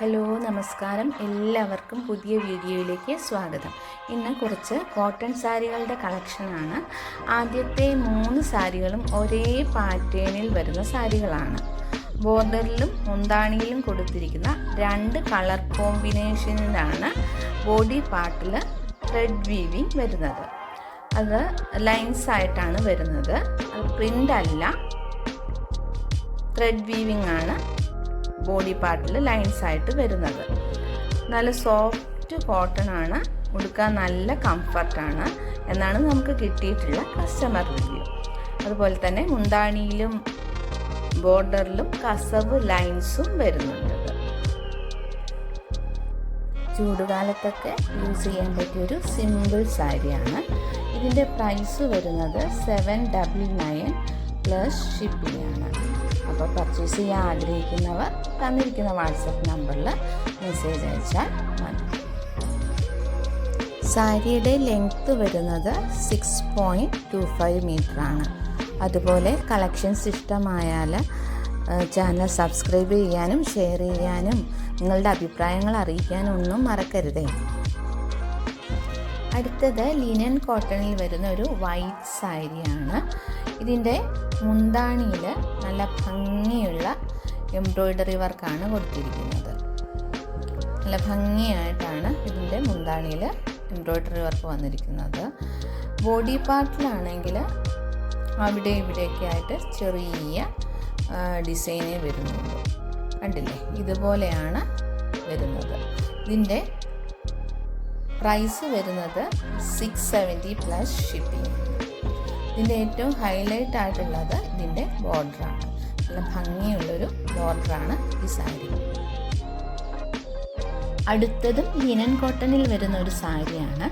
Hello നമസ്കാരം, എല്ലാവർക്കും പുതിയ വീഡിയോയിലേക്ക് സ്വാഗതം. ഇന്ന് കുറച്ച് കോട്ടൺ സാരികളുടെ കളക്ഷനാണ്. ആദ്യത്തെ 3 സാരികളും ഒരേ പാറ്റേണിൽ വരുന്ന സാരികളാണ്. ബോർഡറിലും മുന്താണിയിലും കൊടുത്തിരിക്കുന്ന 2 കളർ കോമ്പിനേഷനിലാണ് ബോഡി പാർട്ടിൽ ത്രെഡ് വീവിങ് വരുന്നത്. അത് ലൈൻസ് ആയിട്ടാണ് വരുന്നത്. അത് പ്രിൻ്റ് അല്ല, ത്രെഡ് വീവിങ് ആണ്. ബോഡി പാർട്ടിൽ ലൈൻസ് ആയിട്ട് വരുന്നത്. നല്ല സോഫ്റ്റ് കോട്ടൺ ആണ്, ഉടുക്കാൻ നല്ല കംഫർട്ടാണ് എന്നാണ് നമുക്ക് കിട്ടിയിട്ടുള്ള കസ്റ്റമർ റിവ്യൂ. അതുപോലെ തന്നെ മുന്താണിയിലും ബോർഡറിലും കസവ് ലൈൻസും വരുന്നുണ്ട്. ചൂടുകാലത്തൊക്കെ യൂസ് ചെയ്യാൻ പറ്റിയൊരു സിമ്പിൾ സാരിയാണ്. ഇതിൻ്റെ പ്രൈസ് വരുന്നത് 799 പ്ലസ് ഷിപ്പിംഗ് ആണ്. അപ്പോൾ പർച്ചേസ് ചെയ്യാൻ ആഗ്രഹിക്കുന്നവർ തന്നിരിക്കുന്ന വാട്സപ്പ് നമ്പറിൽ മെസ്സേജ് അയച്ചാൽ മതി. സാരിയുടെ ലെങ്ത്ത് വരുന്നത് 6.25 മീറ്ററാണ്. അതുപോലെ കളക്ഷൻസ് ഇഷ്ടമായാൽ ചാനൽ സബ്സ്ക്രൈബ് ചെയ്യാനും ഷെയർ ചെയ്യാനും നിങ്ങളുടെ അഭിപ്രായങ്ങൾ അറിയിക്കാനും ഒന്നും മറക്കരുതേ. അടുത്തത് ലിനൻ കോട്ടണിൽ വരുന്ന ഒരു വൈറ്റ് സാരിയാണ്. ഇതിൻ്റെ മുന്താണിയിൽ നല്ല ഭംഗിയുള്ള എംബ്രോയ്ഡറി വർക്കാണ് കൊടുത്തിരിക്കുന്നത്. നല്ല ഭംഗിയായിട്ടാണ് ഇതിൻ്റെ മുന്താണിയിൽ എംബ്രോയ്ഡറി വർക്ക് വന്നിരിക്കുന്നത്. ബോഡി പാർട്ടിലാണെങ്കിൽ അവിടെ ഇവിടെയൊക്കെ ആയിട്ട് ചെറിയ ഡിസൈനേ വരുന്നുള്ളൂ. കണ്ടില്ലേ, ഇതുപോലെയാണ് വരുന്നത്. ഇതിൻ്റെ പ്രൈസ് വരുന്നത് 670 പ്ലസ് ഷിപ്പിംഗ്. ഇതിൻ്റെ ഏറ്റവും ഹൈലൈറ്റ് ആയിട്ടുള്ളത് ഇതിൻ്റെ ബോർഡറാണ്. നല്ല ഭംഗിയുള്ളൊരു ബോർഡറാണ് ഈ സാരി. അടുത്തതും ലിനൻ കോട്ടണിൽ വരുന്ന ഒരു സാരിയാണ്.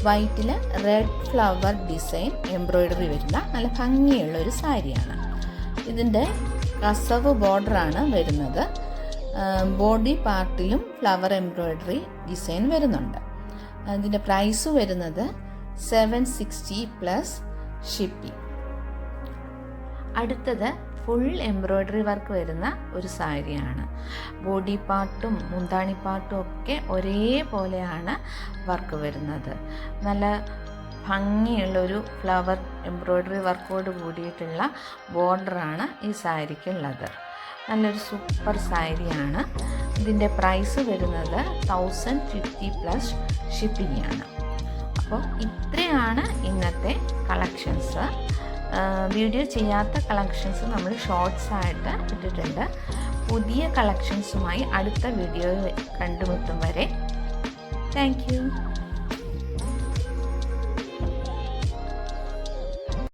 വൈറ്റിൽ റെഡ് ഫ്ലവർ ഡിസൈൻ എംബ്രോയ്ഡറി വരുന്ന നല്ല ഭംഗിയുള്ളൊരു സാരിയാണ്. ഇതിൻ്റെ കസവ് ബോർഡറാണ് വരുന്നത്. ബോഡി പാർട്ടിലും ഫ്ലവർ എംബ്രോയ്ഡറി ഡിസൈൻ വരുന്നുണ്ട്. ഇതിൻ്റെ പ്രൈസ് വരുന്നത് 760 പ്ലസ് ഷിപ്പിംഗ്. അടുത്തത് ഫുൾ എംബ്രോയ്ഡറി വർക്ക് വരുന്ന ഒരു സാരിയാണ്. ബോഡി പാർട്ടും മുന്താണി പാർട്ടും ഒക്കെ ഒരേപോലെയാണ് വർക്ക് വരുന്നത്. നല്ല ഭംഗിയുള്ളൊരു ഫ്ലവർ എംബ്രോയ്ഡറി വർക്കോട് കൂടിയിട്ടുള്ള ബോർഡറാണ് ഈ സാരിക്കുള്ളത്. നല്ലൊരു സൂപ്പർ സാരിയാണ്. ഇതിൻ്റെ പ്രൈസ് വരുന്നത് 1050 പ്ലസ് ഷിപ്പിംഗ് ആണ്. അപ്പോൾ ഇത്രയാണ് ഇന്നത്തെ കളക്ഷൻസ്. വീഡിയോ ചെയ്യാത്ത കളക്ഷൻസ് നമ്മൾ ഷോർട്സ് ആയിട്ട് ഇട്ടിട്ടുണ്ട്. പുതിയ കളക്ഷൻസുമായി അടുത്ത വീഡിയോ കണ്ടുമുട്ടും വരെ താങ്ക് യു.